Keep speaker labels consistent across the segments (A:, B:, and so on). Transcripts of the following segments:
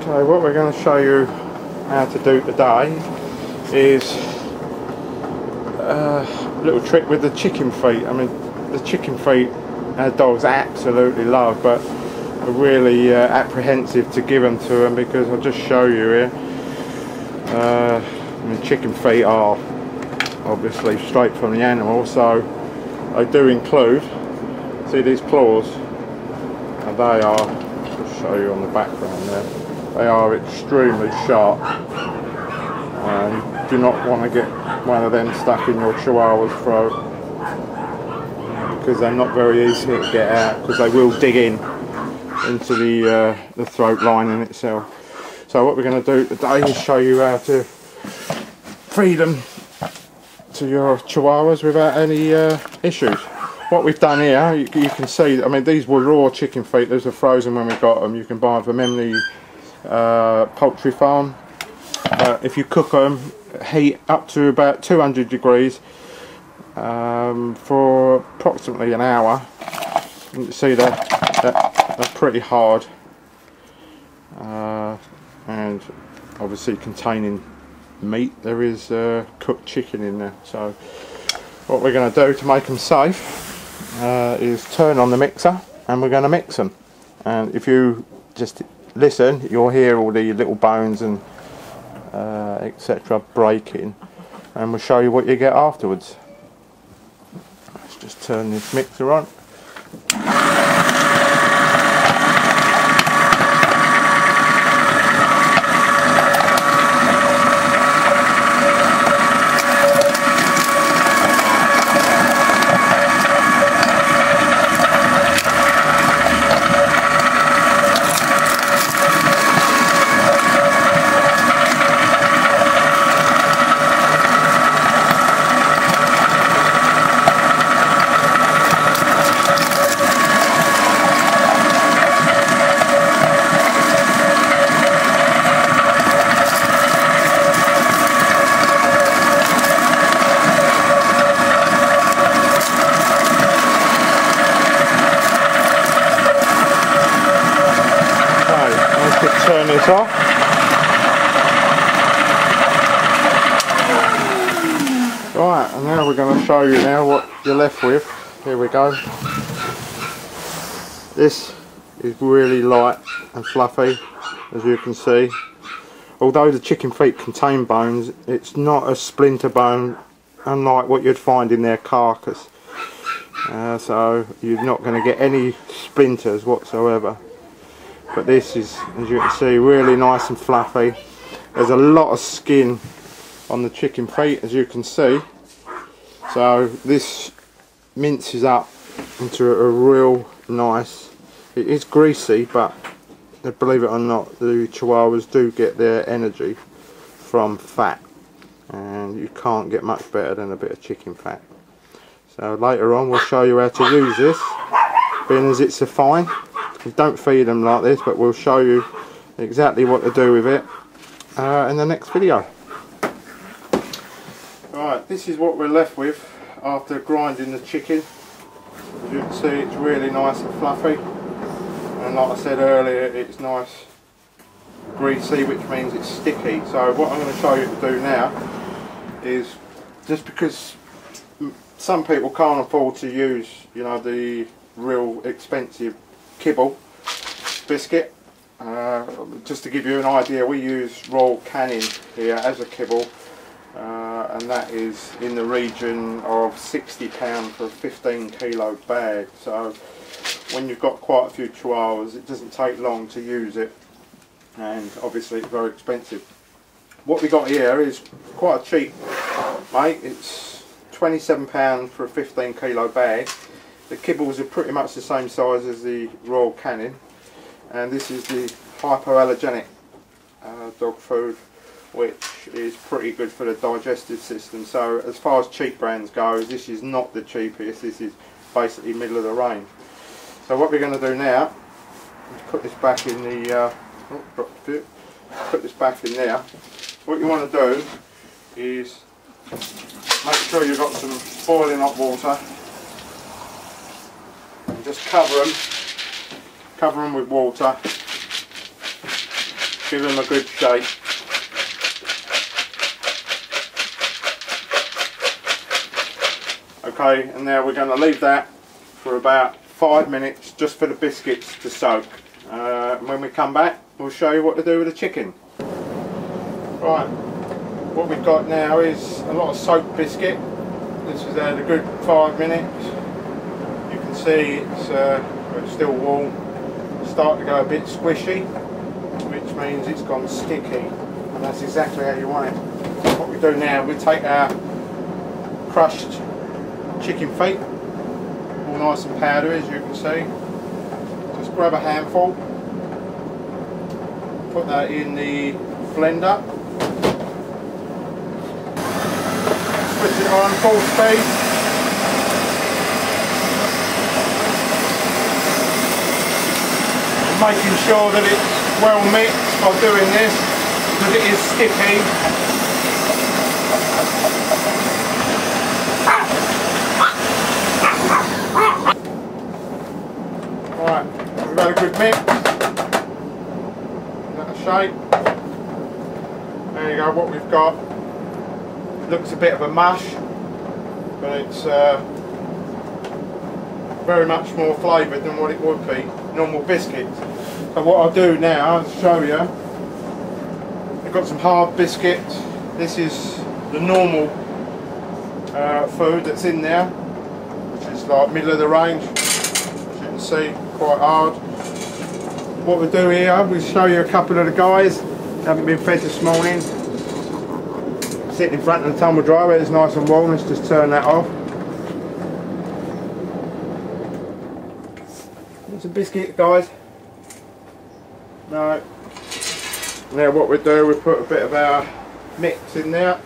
A: So what we're going to show you how to do today is a little trick with the chicken feet. I mean, the chicken feet our dogs absolutely love, but are really apprehensive to give them to them because I'll just show you here. I mean, chicken feet are obviously straight from the animal, so they do include, see these claws, and they are, I'll show you on the background there, they are extremely sharp, and you do not want to get one of them stuck in your Chihuahua's throat, because they're not very easy to get out, because they will dig into the throat lining itself. So what we're going to do today is show you how to feed them to your Chihuahuas without any issues. What we've done here, you can see, I mean, these were raw chicken feet. Those are frozen when we got them. You can buy them from any poultry farm. If you cook them, heat up to about 200 degrees for approximately an hour. You can see they're pretty hard, and obviously containing meat. There is cooked chicken in there. So what we're going to do to make them safe is turn on the mixer, and we're going to mix them. And if you just listen, you'll hear all the little bones and etc. breaking, and we'll show you what you get afterwards. Let's just turn this mixer on. Turn this off. Right, and now we're going to show you now what you're left with. Here we go. This is really light and fluffy, as you can see. Although the chicken feet contain bones, it's not a splinter bone, unlike what you'd find in their carcass. So you're not going to get any splinters whatsoever. But this is, as you can see, really nice and fluffy. There's a lot of skin on the chicken feet, as you can see. So this minces up into a real nice, it is greasy, but believe it or not, the Chihuahuas do get their energy from fat, and you can't get much better than a bit of chicken fat. So later on we'll show you how to use this, being as it's a fine. We don't feed them like this, but we'll show you exactly what to do with it in the next video. Right, this is what we're left with after grinding the chicken. As you can see, it's really nice and fluffy, and like I said earlier, it's nice greasy, which means it's sticky. So what I'm going to show you to do now is, just because some people can't afford to use, you know, the real expensive kibble biscuit, just to give you an idea, we use Royal Canin here as a kibble, and that is in the region of £60 for a 15 kilo bag. So when you've got quite a few Chihuahuas, it doesn't take long to use it, and obviously it's very expensive. What we got here is quite cheap, mate. It's £27 for a 15 kilo bag. The kibbles are pretty much the same size as the Royal Canin, and this is the hypoallergenic dog food, which is pretty good for the digestive system. So as far as cheap brands go, this is not the cheapest. This is basically middle of the range. So what we're going to do now is put this back in the put this back in there. What you want to do is make sure you've got some boiling hot water. Just cover them with water, give them a good shake. Okay, and now we're going to leave that for about 5 minutes just for the biscuits to soak. And when we come back, we'll show you what to do with the chicken. Right, what we've got now is a lot of soaked biscuit. This has had a good 5 minutes. You can see it's still warm. It's starting to go a bit squishy, which means it's gone sticky, and that's exactly how you want it. What we do now, we take our crushed chicken feet, all nice and powdery as you can see. Just grab a handful, put that in the blender, switch it on full speed. Making sure that it's well mixed by doing this, because it is sticky. Right, we've had a good mix. Is that a shape? There you go, what we've got. Looks a bit of a mush, but it's very much more flavoured than what it would be normal biscuits. So what I'll do now, I'll show you. I've got some hard biscuits. This is the normal food that's in there, which is like middle of the range. As you can see, quite hard. What we'll do here, we'll show you a couple of the guys that haven't been fed this morning. Sitting in front of the tumble dryer where it's nice and warm. Let's just turn that off. It's a biscuit, guys. No. Now what we do, we put a bit of our mix in there.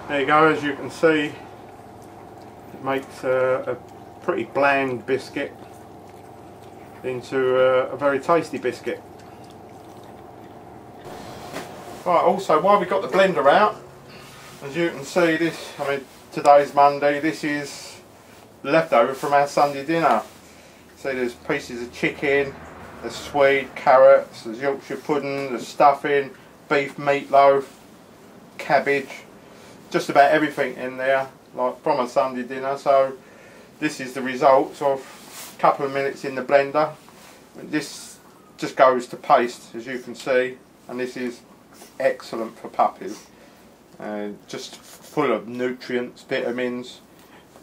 A: There you go, as you can see, it makes a pretty bland biscuit into a very tasty biscuit. Right, also while we've got the blender out, as you can see, this, I mean, today's Monday, this is leftover from our Sunday dinner. See, there's pieces of chicken, there's swede, carrots, there's Yorkshire pudding, there's stuffing, beef meatloaf, cabbage, just about everything in there, like from a Sunday dinner. So this is the results of a couple of minutes in the blender. This just goes to paste, as you can see, and this is excellent for puppies. Just full of nutrients, vitamins,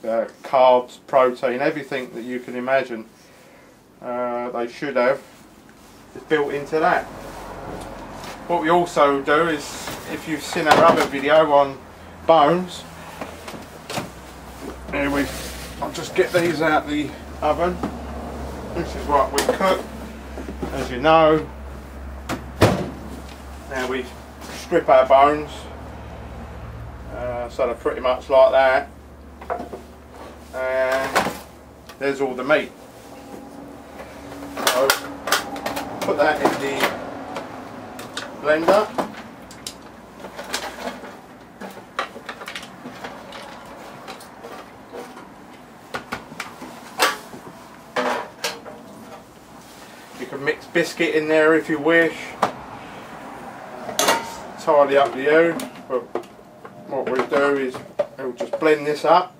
A: carbs, protein, everything that you can imagine they should have is built into that. What we also do is, if you've seen our other video on bones, I'll just get these out the oven. This is what we cook, as you know. Now we strip our bones, so they're pretty much like that, and there's all the meat. So put that in the blender. You can mix biscuit in there if you wish. It's entirely up to you, but what we'll do is we'll just blend this up.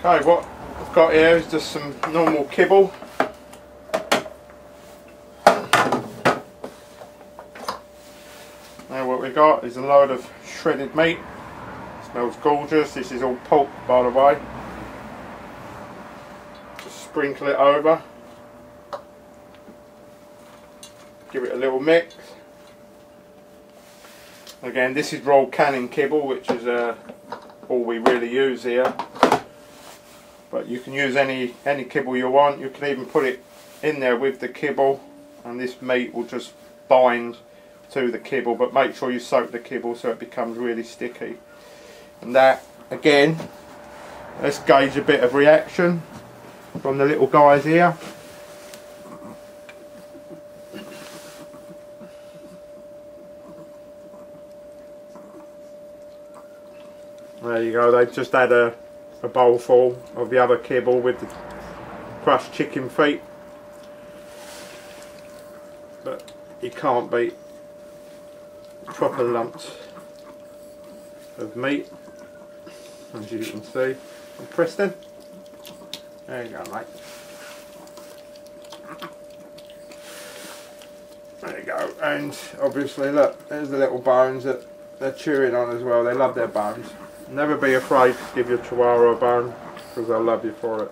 A: Okay, what I've got here is just some normal kibble. Now what we've got is a load of shredded meat. Smells gorgeous. This is all pork, by the way. Just sprinkle it over. give it a little mix. Again, this is rolled canning kibble, which is all we really use here. But you can use any kibble you want. You can even put it in there with the kibble, and this meat will just bind to the kibble. But make sure you soak the kibble so it becomes really sticky. And that, again, let's gauge a bit of reaction from the little guys here. There you go, they've just had a bowl full of the other kibble with the crushed chicken feet. But you can't beat proper lumps of meat, as you can see. And Preston, there you go, mate. There you go, and obviously look, there's the little bones that they're chewing on as well. They love their bones. Never be afraid to give your Chihuahua a bone, because they'll love you for it.